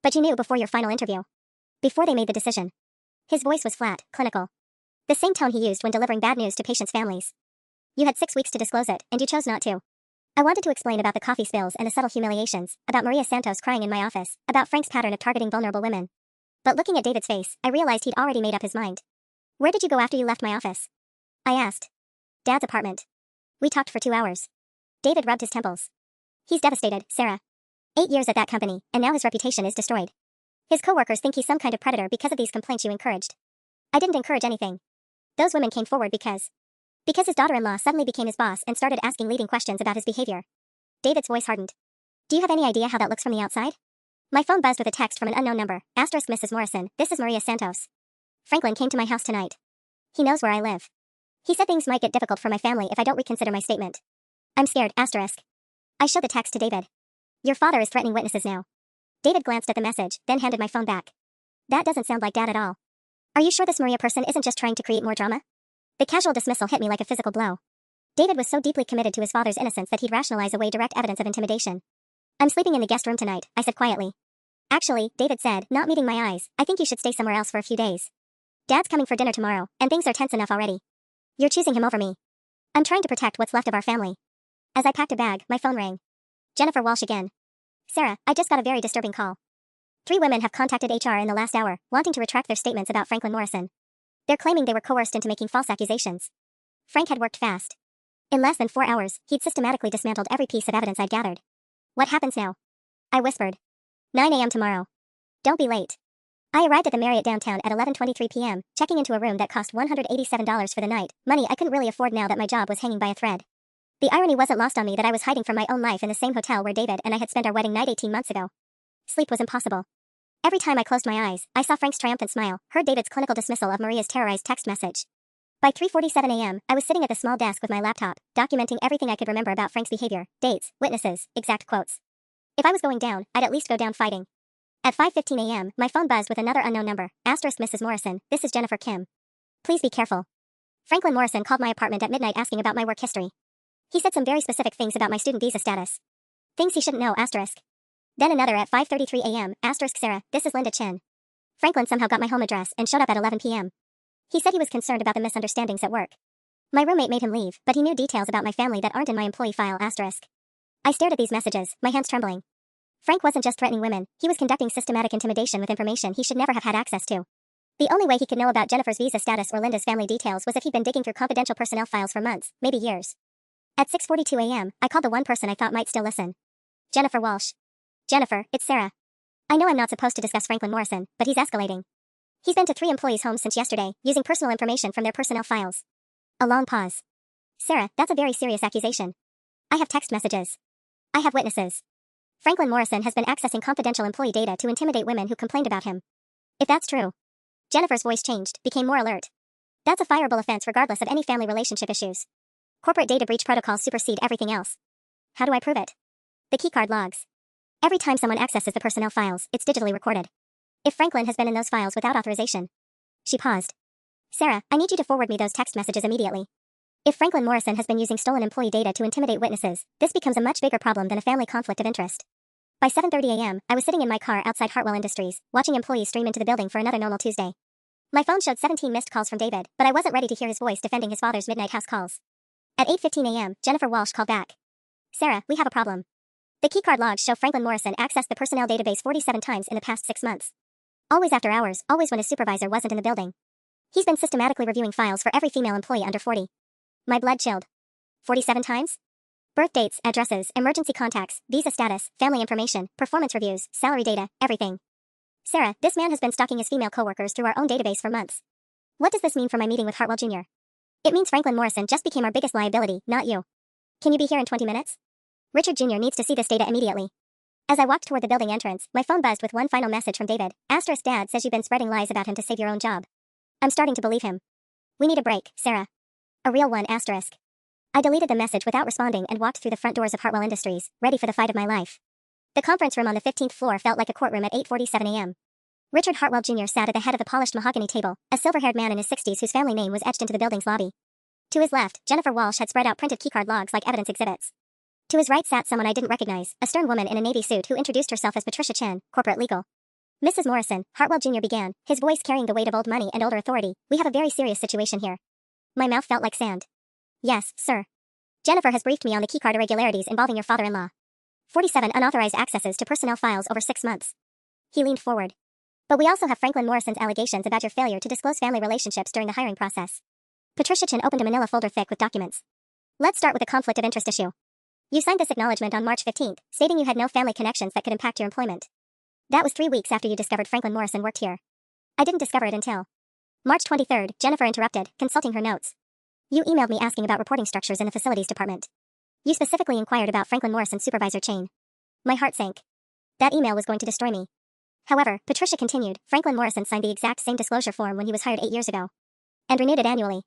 But you knew before your final interview. Before they made the decision. His voice was flat, clinical. The same tone he used when delivering bad news to patients' families. You had 6 weeks to disclose it, and you chose not to. I wanted to explain about the coffee spills and the subtle humiliations, about Maria Santos crying in my office, about Frank's pattern of targeting vulnerable women. But looking at David's face, I realized he'd already made up his mind. Where did you go after you left my office? I asked. Dad's apartment. We talked for 2 hours. David rubbed his temples. He's devastated, Sarah. 8 years at that company, and now his reputation is destroyed. His coworkers think he's some kind of predator because of these complaints you encouraged. I didn't encourage anything. Those women came forward because his daughter-in-law suddenly became his boss and started asking leading questions about his behavior. David's voice hardened. Do you have any idea how that looks from the outside? My phone buzzed with a text from an unknown number. Asterisk Mrs. Morrison, this is Maria Santos. Franklin came to my house tonight. He knows where I live. He said things might get difficult for my family if I don't reconsider my statement. I'm scared, asterisk. I showed the text to David. Your father is threatening witnesses now. David glanced at the message, then handed my phone back. That doesn't sound like Dad at all. Are you sure this Maria person isn't just trying to create more drama? The casual dismissal hit me like a physical blow. David was so deeply committed to his father's innocence that he'd rationalize away direct evidence of intimidation. I'm sleeping in the guest room tonight, I said quietly. Actually, David said, not meeting my eyes, I think you should stay somewhere else for a few days. Dad's coming for dinner tomorrow, and things are tense enough already. You're choosing him over me. I'm trying to protect what's left of our family. As I packed a bag, my phone rang. Jennifer Walsh again. Sarah, I just got a very disturbing call. 3 women have contacted HR in the last hour, wanting to retract their statements about Franklin Morrison. They're claiming they were coerced into making false accusations. Frank had worked fast. In less than 4 hours, he'd systematically dismantled every piece of evidence I'd gathered. What happens now? I whispered. 9 a.m. tomorrow. Don't be late. I arrived at the Marriott downtown at 11:23 p.m., checking into a room that cost $187 for the night, money I couldn't really afford now that my job was hanging by a thread. The irony wasn't lost on me that I was hiding from my own life in the same hotel where David and I had spent our wedding night 18 months ago. Sleep was impossible. Every time I closed my eyes, I saw Frank's triumphant smile, heard David's clinical dismissal of Maria's terrorized text message. By 3:47 a.m., I was sitting at the small desk with my laptop, documenting everything I could remember about Frank's behavior, dates, witnesses, exact quotes. If I was going down, I'd at least go down fighting. At 5:15 a.m., my phone buzzed with another unknown number. Asterisk Mrs. Morrison, this is Jennifer Kim. Please be careful. Franklin Morrison called my apartment at midnight asking about my work history. He said some very specific things about my student visa status. Things he shouldn't know, asterisk. Then another at 5:33 a.m., asterisk Sarah, this is Linda Chin. Franklin somehow got my home address and showed up at 11 p.m. He said he was concerned about the misunderstandings at work. My roommate made him leave, but he knew details about my family that aren't in my employee file, asterisk. I stared at these messages, my hands trembling. Frank wasn't just threatening women, he was conducting systematic intimidation with information he should never have had access to. The only way he could know about Jennifer's visa status or Linda's family details was if he'd been digging through confidential personnel files for months, maybe years. At 6:42 a.m., I called the one person I thought might still listen. Jennifer Walsh. Jennifer, it's Sarah. I know I'm not supposed to discuss Franklin Morrison, but he's escalating. He's been to 3 employees' homes since yesterday, using personal information from their personnel files. A long pause. Sarah, that's a very serious accusation. I have text messages. I have witnesses. Franklin Morrison has been accessing confidential employee data to intimidate women who complained about him. If that's true. Jennifer's voice changed, became more alert. That's a fireable offense regardless of any family relationship issues. Corporate data breach protocols supersede everything else. How do I prove it? The keycard logs. Every time someone accesses the personnel files, it's digitally recorded. If Franklin has been in those files without authorization. She paused. Sarah, I need you to forward me those text messages immediately. If Franklin Morrison has been using stolen employee data to intimidate witnesses, this becomes a much bigger problem than a family conflict of interest. By 7:30 a.m., I was sitting in my car outside Hartwell Industries, watching employees stream into the building for another normal Tuesday. My phone showed 17 missed calls from David, but I wasn't ready to hear his voice defending his father's midnight house calls. At 8:15 a.m., Jennifer Walsh called back. Sarah, we have a problem. The keycard logs show Franklin Morrison accessed the personnel database 47 times in the past 6 months. Always after hours, always when his supervisor wasn't in the building. He's been systematically reviewing files for every female employee under 40. My blood chilled. 47 times? Birth dates, addresses, emergency contacts, visa status, family information, performance reviews, salary data, everything. Sarah, this man has been stalking his female coworkers through our own database for months. What does this mean for my meeting with Hartwell Jr.? It means Franklin Morrison just became our biggest liability, not you. Can you be here in 20 minutes? Richard Jr. needs to see this data immediately. As I walked toward the building entrance, my phone buzzed with one final message from David. Asterisk Dad says you've been spreading lies about him to save your own job. I'm starting to believe him. We need a break, Sarah. A real one, asterisk. I deleted the message without responding and walked through the front doors of Hartwell Industries, ready for the fight of my life. The conference room on the 15th floor felt like a courtroom at 8:47 a.m. Richard Hartwell Jr. sat at the head of the polished mahogany table, a silver-haired man in his 60s whose family name was etched into the building's lobby. To his left, Jennifer Walsh had spread out printed keycard logs like evidence exhibits. To his right sat someone I didn't recognize, a stern woman in a navy suit who introduced herself as Patricia Chen, corporate legal. Mrs. Morrison, Hartwell Jr. began, his voice carrying the weight of old money and older authority. We have a very serious situation here. My mouth felt like sand. Yes, sir. Jennifer has briefed me on the keycard irregularities involving your father-in-law. 47 unauthorized accesses to personnel files over 6 months. He leaned forward. But we also have Franklin Morrison's allegations about your failure to disclose family relationships during the hiring process. Patricia Chen opened a manila folder thick with documents. Let's start with the conflict of interest issue. You signed this acknowledgement on March 15th, stating you had no family connections that could impact your employment. That was 3 weeks after you discovered Franklin Morrison worked here. I didn't discover it until March 23rd, Jennifer interrupted, consulting her notes. You emailed me asking about reporting structures in the facilities department. You specifically inquired about Franklin Morrison's supervisor chain. My heart sank. That email was going to destroy me. However, Patricia continued, Franklin Morrison signed the exact same disclosure form when he was hired 8 years ago. And renewed it annually.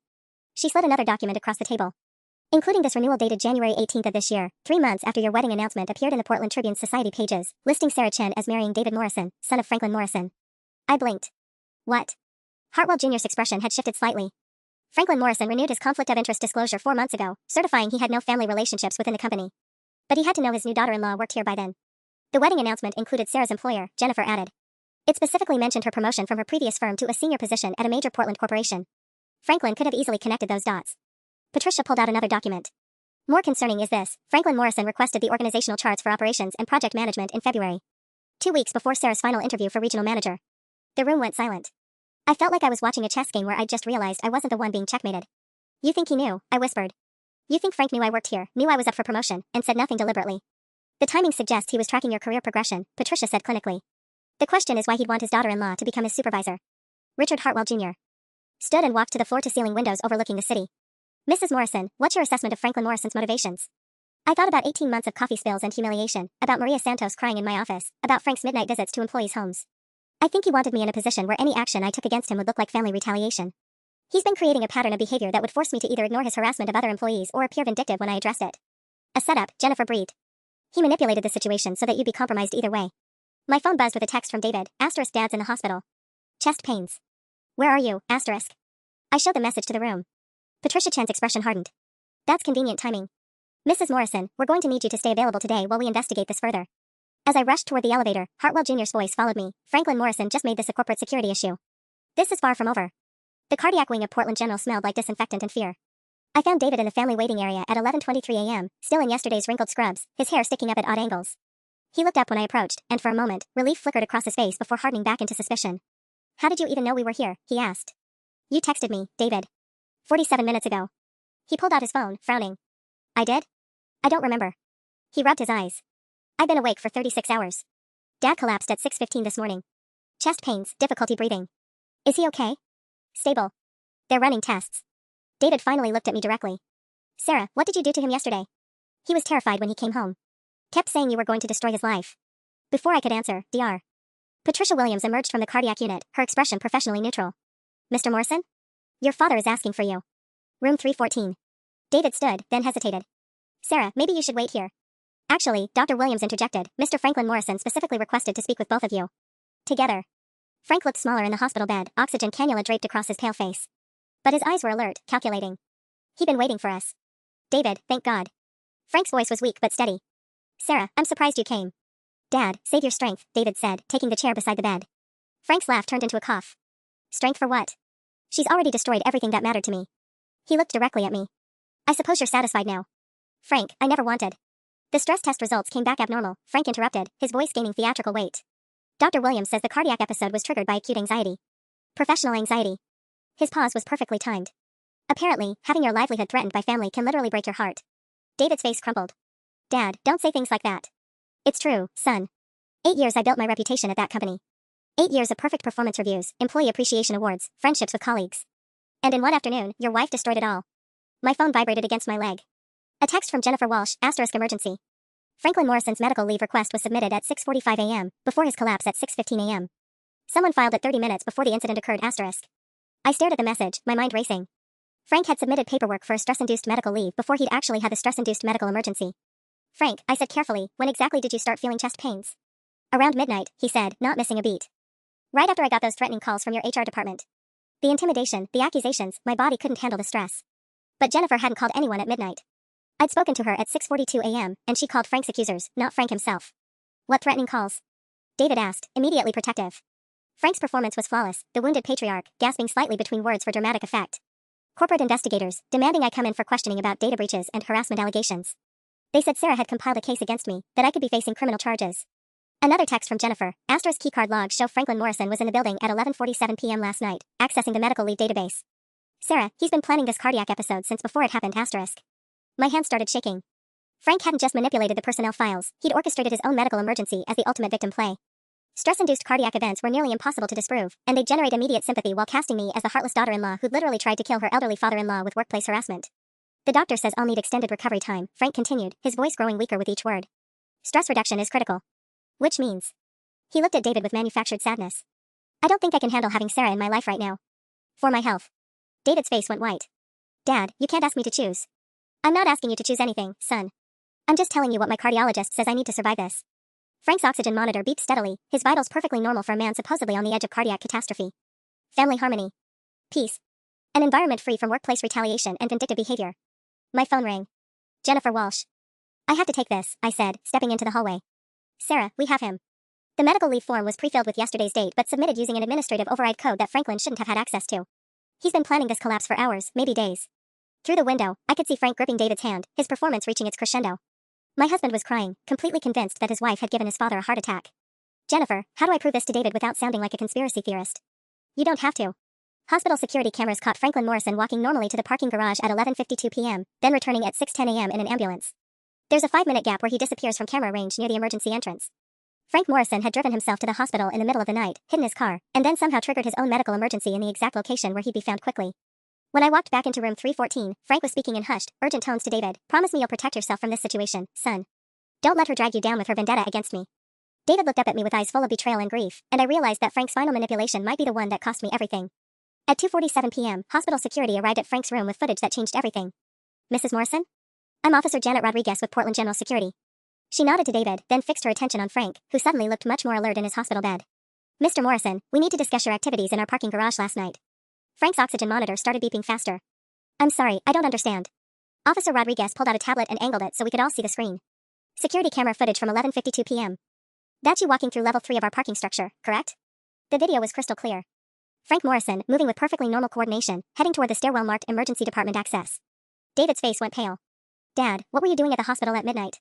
She slid another document across the table. Including this renewal dated January 18th of this year, 3 months after your wedding announcement appeared in the Portland Tribune Society pages, listing Sarah Chen as marrying David Morrison, son of Franklin Morrison. I blinked. What? Hartwell Jr.'s expression had shifted slightly. Franklin Morrison renewed his conflict of interest disclosure 4 months ago, certifying he had no family relationships within the company. But he had to know his new daughter-in-law worked here by then. The wedding announcement included Sarah's employer, Jennifer added. It specifically mentioned her promotion from her previous firm to a senior position at a major Portland corporation. Franklin could have easily connected those dots. Patricia pulled out another document. More concerning is this, Franklin Morrison requested the organizational charts for operations and project management in February. 2 weeks before Sarah's final interview for regional manager. The room went silent. I felt like I was watching a chess game where I'd just realized I wasn't the one being checkmated. You think he knew, I whispered. You think Frank knew I worked here, knew I was up for promotion, and said nothing deliberately. The timing suggests he was tracking your career progression, Patricia said clinically. The question is why he'd want his daughter-in-law to become his supervisor. Richard Hartwell Jr. stood and walked to the floor-to-ceiling windows overlooking the city. Mrs. Morrison, what's your assessment of Franklin Morrison's motivations? I thought about 18 months of coffee spills and humiliation, about Maria Santos crying in my office, about Frank's midnight visits to employees' homes. I think he wanted me in a position where any action I took against him would look like family retaliation. He's been creating a pattern of behavior that would force me to either ignore his harassment of other employees or appear vindictive when I addressed it. A setup, Jennifer breathed. He manipulated the situation so that you'd be compromised either way. My phone buzzed with a text from David, asterisk Dad's in the hospital. Chest pains. Where are you, asterisk? I showed the message to the room. Patricia Chen's expression hardened. That's convenient timing. Mrs. Morrison, we're going to need you to stay available today while we investigate this further. As I rushed toward the elevator, Hartwell Jr.'s voice followed me. Franklin Morrison just made this a corporate security issue. This is far from over. The cardiac wing of Portland General smelled like disinfectant and fear. I found David in the family waiting area at 11:23 a.m., still in yesterday's wrinkled scrubs, his hair sticking up at odd angles. He looked up when I approached, and for a moment, relief flickered across his face before hardening back into suspicion. How did you even know we were here? He asked. You texted me, David. 47 minutes ago. He pulled out his phone, frowning. I did? I don't remember. He rubbed his eyes. I've been awake for 36 hours. Dad collapsed at 6:15 this morning. Chest pains, difficulty breathing. Is he okay? Stable. They're running tests. David finally looked at me directly. Sarah, what did you do to him yesterday? He was terrified when he came home. Kept saying you were going to destroy his life. Before I could answer, Dr. Patricia Williams emerged from the cardiac unit, her expression professionally neutral. Mr. Morrison? Your father is asking for you. Room 314. David stood, then hesitated. Sarah, maybe you should wait here. Actually, Dr. Williams interjected, Mr. Franklin Morrison specifically requested to speak with both of you. Together. Frank looked smaller in the hospital bed, oxygen cannula draped across his pale face. But his eyes were alert, calculating. He'd been waiting for us. David, thank God. Frank's voice was weak but steady. Sarah, I'm surprised you came. Dad, save your strength, David said, taking the chair beside the bed. Frank's laugh turned into a cough. Strength for what? She's already destroyed everything that mattered to me. He looked directly at me. I suppose you're satisfied now. Frank, I never wanted. The stress test results came back abnormal, Frank interrupted, his voice gaining theatrical weight. Dr. Williams says the cardiac episode was triggered by acute anxiety. Professional anxiety. His pause was perfectly timed. Apparently, having your livelihood threatened by family can literally break your heart. David's face crumpled. Dad, don't say things like that. It's true, son. 8 years I built my reputation at that company. 8 years of perfect performance reviews, employee appreciation awards, friendships with colleagues. And in one afternoon, your wife destroyed it all. My phone vibrated against my leg. A text from Jennifer Walsh, *emergency. Franklin Morrison's medical leave request was submitted at 6:45 a.m., before his collapse at 6:15 a.m. Someone filed it 30 minutes before the incident occurred, *. I stared at the message, my mind racing. Frank had submitted paperwork for a stress-induced medical leave before he'd actually had the stress-induced medical emergency. Frank, I said carefully, when exactly did you start feeling chest pains? Around midnight, he said, not missing a beat. Right after I got those threatening calls from your HR department. The intimidation, the accusations, my body couldn't handle the stress. But Jennifer hadn't called anyone at midnight. I'd spoken to her at 6:42 a.m., and she called Frank's accusers, not Frank himself. What threatening calls? David asked, immediately protective. Frank's performance was flawless, the wounded patriarch, gasping slightly between words for dramatic effect. Corporate investigators, demanding I come in for questioning about data breaches and harassment allegations. They said Sarah had compiled a case against me, that I could be facing criminal charges. Another text from Jennifer, * keycard logs show Franklin Morrison was in the building at 11:47 p.m. last night, accessing the medical leave database. Sarah, he's been planning this cardiac episode since before it happened, *. My hands started shaking. Frank hadn't just manipulated the personnel files, he'd orchestrated his own medical emergency as the ultimate victim play. Stress-induced cardiac events were nearly impossible to disprove, and they'd generate immediate sympathy while casting me as the heartless daughter-in-law who'd literally tried to kill her elderly father-in-law with workplace harassment. The doctor says I'll need extended recovery time, Frank continued, his voice growing weaker with each word. Stress reduction is critical. Which means? He looked at David with manufactured sadness. I don't think I can handle having Sarah in my life right now. For my health. David's face went white. Dad, you can't ask me to choose. I'm not asking you to choose anything, son. I'm just telling you what my cardiologist says I need to survive this. Frank's oxygen monitor beeped steadily, his vitals perfectly normal for a man supposedly on the edge of cardiac catastrophe. Family harmony. Peace. An environment free from workplace retaliation and vindictive behavior. My phone rang. Jennifer Walsh. I have to take this, I said, stepping into the hallway. Sarah, we have him. The medical leave form was pre-filled with yesterday's date but submitted using an administrative override code that Franklin shouldn't have had access to. He's been planning this collapse for hours, maybe days. Through the window, I could see Frank gripping David's hand, his performance reaching its crescendo. My husband was crying, completely convinced that his wife had given his father a heart attack. Jennifer, how do I prove this to David without sounding like a conspiracy theorist? You don't have to. Hospital security cameras caught Franklin Morrison walking normally to the parking garage at 11:52 p.m., then returning at 6:10 a.m. in an ambulance. There's a 5-minute gap where he disappears from camera range near the emergency entrance. Frank Morrison had driven himself to the hospital in the middle of the night, hidden his car, and then somehow triggered his own medical emergency in the exact location where he'd be found quickly. When I walked back into room 314, Frank was speaking in hushed, urgent tones to David. Promise me you'll protect yourself from this situation, son. Don't let her drag you down with her vendetta against me. David looked up at me with eyes full of betrayal and grief, and I realized that Frank's final manipulation might be the one that cost me everything. At 2:47 p.m., hospital security arrived at Frank's room with footage that changed everything. Mrs. Morrison? I'm Officer Janet Rodriguez with Portland General Security. She nodded to David, then fixed her attention on Frank, who suddenly looked much more alert in his hospital bed. Mr. Morrison, we need to discuss your activities in our parking garage last night. Frank's oxygen monitor started beeping faster. I'm sorry, I don't understand. Officer Rodriguez pulled out a tablet and angled it so we could all see the screen. Security camera footage from 11:52 p.m. That's you walking through level 3 of our parking structure, correct? The video was crystal clear. Frank Morrison, moving with perfectly normal coordination, heading toward the stairwell marked emergency department access. David's face went pale. Dad, what were you doing at the hospital at midnight?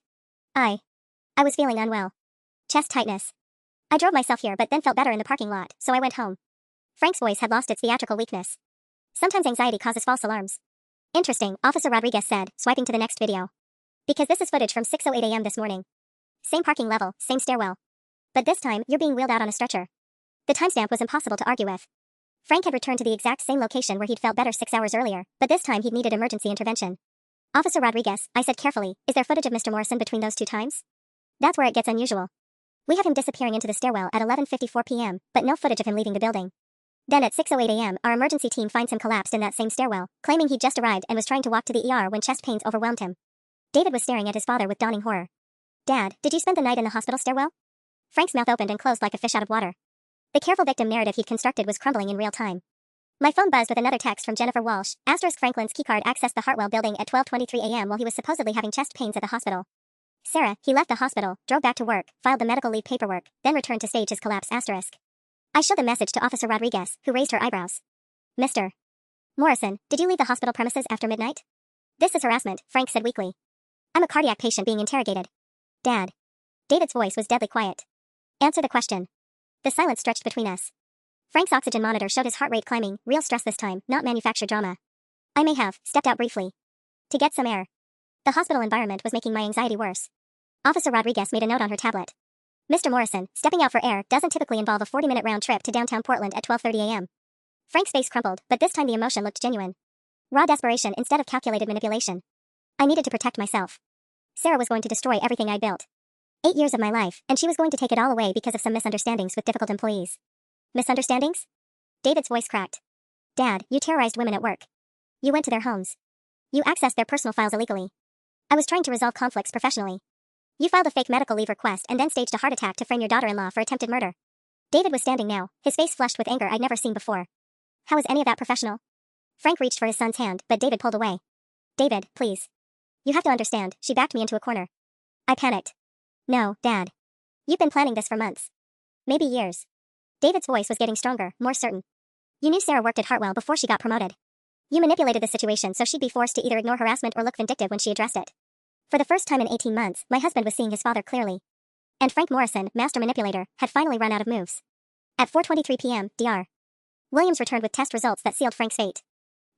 I was feeling unwell. Chest tightness. I drove myself here but then felt better in the parking lot, so I went home. Frank's voice had lost its theatrical weakness. Sometimes anxiety causes false alarms. Interesting, Officer Rodriguez said, swiping to the next video. Because this is footage from 6:08 a.m. this morning. Same parking level, same stairwell. But this time, you're being wheeled out on a stretcher. The timestamp was impossible to argue with. Frank had returned to the exact same location where he'd felt better 6 hours earlier, but this time he'd needed emergency intervention. Officer Rodriguez, I said carefully, is there footage of Mr. Morrison between those two times? That's where it gets unusual. We have him disappearing into the stairwell at 11:54 p.m., but no footage of him leaving the building. Then at 6:08 a.m., our emergency team finds him collapsed in that same stairwell, claiming he'd just arrived and was trying to walk to the ER when chest pains overwhelmed him. David was staring at his father with dawning horror. Dad, did you spend the night in the hospital stairwell? Frank's mouth opened and closed like a fish out of water. The careful victim narrative he'd constructed was crumbling in real time. My phone buzzed with another text from Jennifer Walsh. Franklin's keycard accessed the Hartwell building at 12:23 a.m. while he was supposedly having chest pains at the hospital. Sarah, he left the hospital, drove back to work, filed the medical leave paperwork, then returned to stage his collapse. I showed the message to Officer Rodriguez, who raised her eyebrows. Mr. Morrison, did you leave the hospital premises after midnight? This is harassment, Frank said weakly. I'm a cardiac patient being interrogated. Dad. David's voice was deadly quiet. Answer the question. The silence stretched between us. Frank's oxygen monitor showed his heart rate climbing, real stress this time, not manufactured drama. I may have stepped out briefly to get some air. The hospital environment was making my anxiety worse. Officer Rodriguez made a note on her tablet. Mr. Morrison, stepping out for air doesn't typically involve a 40-minute round trip to downtown Portland at 12:30 a.m. Frank's face crumpled, but this time the emotion looked genuine. Raw desperation instead of calculated manipulation. I needed to protect myself. Sarah was going to destroy everything I built. 8 years of my life, and she was going to take it all away because of some misunderstandings with difficult employees. Misunderstandings? David's voice cracked. Dad, you terrorized women at work. You went to their homes. You accessed their personal files illegally. I was trying to resolve conflicts professionally. You filed a fake medical leave request and then staged a heart attack to frame your daughter-in-law for attempted murder. David was standing now, his face flushed with anger I'd never seen before. How is any of that professional? Frank reached for his son's hand, but David pulled away. David, please. You have to understand, she backed me into a corner. I panicked. No, Dad. You've been planning this for months. Maybe years. David's voice was getting stronger, more certain. You knew Sarah worked at Hartwell before she got promoted. You manipulated the situation so she'd be forced to either ignore harassment or look vindictive when she addressed it. For the first time in 18 months, my husband was seeing his father clearly. And Frank Morrison, master manipulator, had finally run out of moves. At 4:23 p.m., Dr. Williams returned with test results that sealed Frank's fate.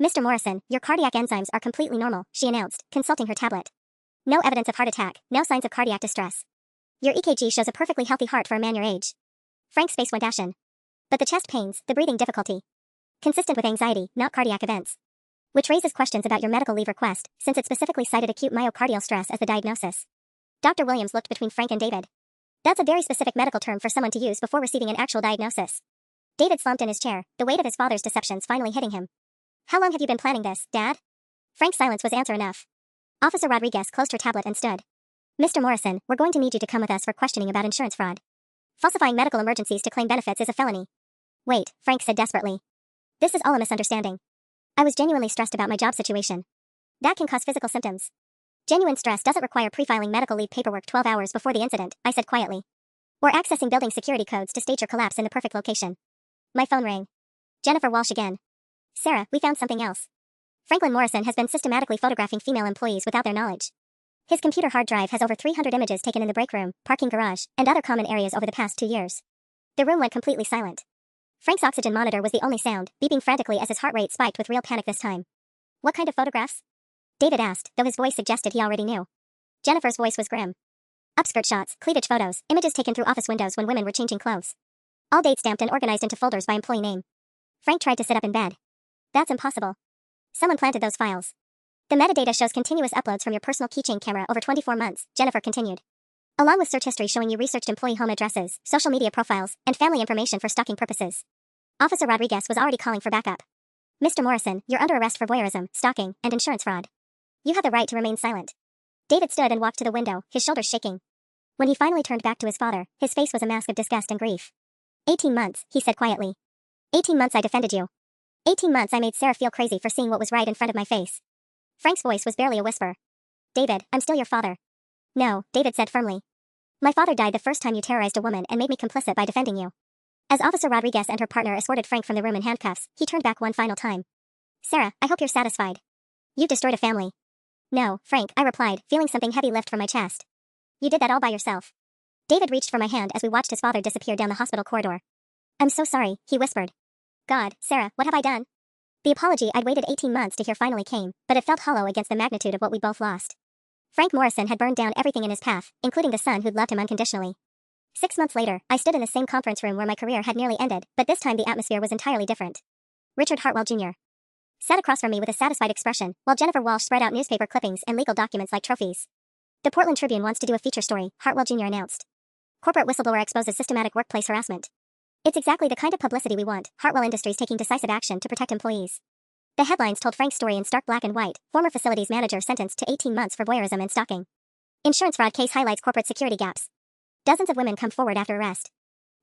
Mr. Morrison, your cardiac enzymes are completely normal, she announced, consulting her tablet. No evidence of heart attack, no signs of cardiac distress. Your EKG shows a perfectly healthy heart for a man your age. Frank's face went ashen. But the chest pains, the breathing difficulty. Consistent with anxiety, not cardiac events. Which raises questions about your medical leave request, since it specifically cited acute myocardial stress as the diagnosis. Dr. Williams looked between Frank and David. That's a very specific medical term for someone to use before receiving an actual diagnosis. David slumped in his chair, the weight of his father's deceptions finally hitting him. How long have you been planning this, Dad? Frank's silence was answer enough. Officer Rodriguez closed her tablet and stood. Mr. Morrison, we're going to need you to come with us for questioning about insurance fraud. Falsifying medical emergencies to claim benefits is a felony. Wait, Frank said desperately. This is all a misunderstanding. I was genuinely stressed about my job situation. That can cause physical symptoms. Genuine stress doesn't require pre-filing medical leave paperwork 12 hours before the incident, I said quietly. Or accessing building security codes to stage your collapse in the perfect location. My phone rang. Jennifer Walsh again. Sarah, we found something else. Franklin Morrison has been systematically photographing female employees without their knowledge. His computer hard drive has over 300 images taken in the break room, parking garage, and other common areas over the past 2 years. The room went completely silent. Frank's oxygen monitor was the only sound, beeping frantically as his heart rate spiked with real panic this time. What kind of photographs? David asked, though his voice suggested he already knew. Jennifer's voice was grim. Upskirt shots, cleavage photos, images taken through office windows when women were changing clothes. All date stamped and organized into folders by employee name. Frank tried to sit up in bed. That's impossible. Someone planted those files. The metadata shows continuous uploads from your personal keychain camera over 24 months, Jennifer continued. Along with search history showing you researched employee home addresses, social media profiles, and family information for stalking purposes. Officer Rodriguez was already calling for backup. Mr. Morrison, you're under arrest for voyeurism, stalking, and insurance fraud. You have the right to remain silent. David stood and walked to the window, his shoulders shaking. When he finally turned back to his father, his face was a mask of disgust and grief. 18 months, he said quietly. 18 months I defended you. 18 months I made Sarah feel crazy for seeing what was right in front of my face. Frank's voice was barely a whisper. David, I'm still your father. No, David said firmly. My father died the first time you terrorized a woman and made me complicit by defending you. As Officer Rodriguez and her partner escorted Frank from the room in handcuffs, he turned back one final time. Sarah, I hope you're satisfied. You've destroyed a family. No, Frank, I replied, feeling something heavy lift from my chest. You did that all by yourself. David reached for my hand as we watched his father disappear down the hospital corridor. I'm so sorry, he whispered. God, Sarah, what have I done? The apology I'd waited 18 months to hear finally came, but it felt hollow against the magnitude of what we both lost. Frank Morrison had burned down everything in his path, including the son who'd loved him unconditionally. 6 months later, I stood in the same conference room where my career had nearly ended, but this time the atmosphere was entirely different. Richard Hartwell Jr. sat across from me with a satisfied expression, while Jennifer Walsh spread out newspaper clippings and legal documents like trophies. The Portland Tribune wants to do a feature story, Hartwell Jr. announced. Corporate whistleblower exposes systematic workplace harassment. It's exactly the kind of publicity we want, Hartwell Industries taking decisive action to protect employees. The headlines told Frank's story in stark black and white, former facilities manager sentenced to 18 months for voyeurism and stalking. Insurance fraud case highlights corporate security gaps. Dozens of women come forward after arrest.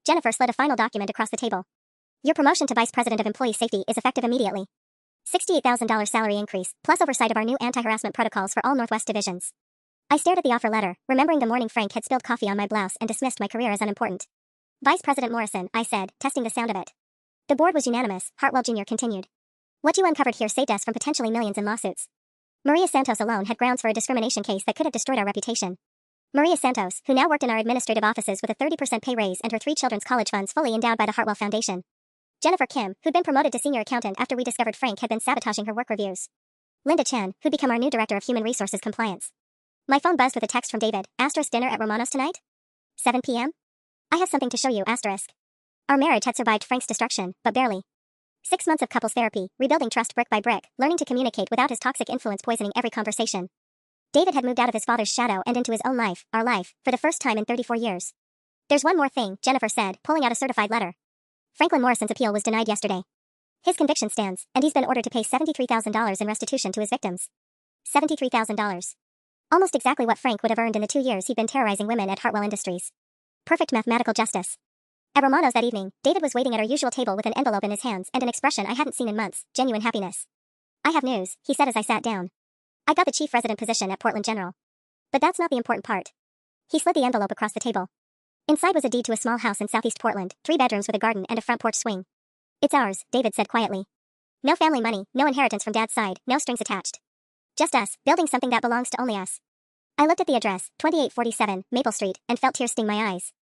Jennifer slid a final document across the table. Your promotion to Vice President of Employee Safety is effective immediately. $68,000 salary increase, plus oversight of our new anti-harassment protocols for all Northwest divisions. I stared at the offer letter, remembering the morning Frank had spilled coffee on my blouse and dismissed my career as unimportant. Vice President Morrison, I said, testing the sound of it. The board was unanimous, Hartwell Jr. continued. What you uncovered here saved us from potentially millions in lawsuits. Maria Santos alone had grounds for a discrimination case that could have destroyed our reputation. Maria Santos, who now worked in our administrative offices with a 30% pay raise and her 3 children's college funds fully endowed by the Hartwell Foundation. Jennifer Kim, who'd been promoted to senior accountant after we discovered Frank had been sabotaging her work reviews. Linda Chan, who'd become our new director of human resources compliance. My phone buzzed with a text from David. Dinner at Romano's tonight? 7 p.m.? I have something to show you. Our marriage had survived Frank's destruction, but barely. 6 months of couples therapy, rebuilding trust brick by brick, learning to communicate without his toxic influence poisoning every conversation. David had moved out of his father's shadow and into his own life, our life, for the first time in 34 years. There's one more thing, Jennifer said, pulling out a certified letter. Franklin Morrison's appeal was denied yesterday. His conviction stands, and he's been ordered to pay $73,000 in restitution to his victims. $73,000. Almost exactly what Frank would have earned in the 2 years he'd been terrorizing women at Hartwell Industries. Perfect mathematical justice. At Romano's that evening, David was waiting at our usual table with an envelope in his hands and an expression I hadn't seen in months, genuine happiness. I have news, he said as I sat down. I got the chief resident position at Portland General. But that's not the important part. He slid the envelope across the table. Inside was a deed to a small house in southeast Portland, 3 bedrooms with a garden and a front porch swing. It's ours, David said quietly. No family money, no inheritance from Dad's side, no strings attached. Just us, building something that belongs to only us. I looked at the address, 2847, Maple Street, and felt tears sting my eyes.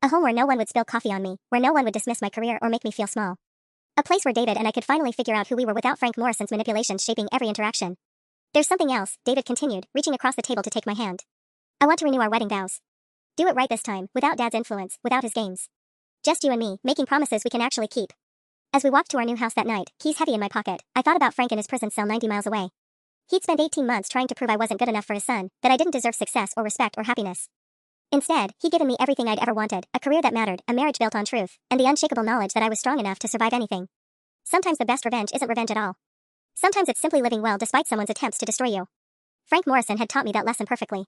A home where no one would spill coffee on me, where no one would dismiss my career or make me feel small. A place where David and I could finally figure out who we were without Frank Morrison's manipulations shaping every interaction. There's something else, David continued, reaching across the table to take my hand. I want to renew our wedding vows. Do it right this time, without Dad's influence, without his games. Just you and me, making promises we can actually keep. As we walked to our new house that night, keys heavy in my pocket, I thought about Frank in his prison cell 90 miles away. He'd spent 18 months trying to prove I wasn't good enough for his son, that I didn't deserve success or respect or happiness. Instead, he'd given me everything I'd ever wanted, a career that mattered, a marriage built on truth, and the unshakable knowledge that I was strong enough to survive anything. Sometimes the best revenge isn't revenge at all. Sometimes it's simply living well despite someone's attempts to destroy you. Frank Morrison had taught me that lesson perfectly.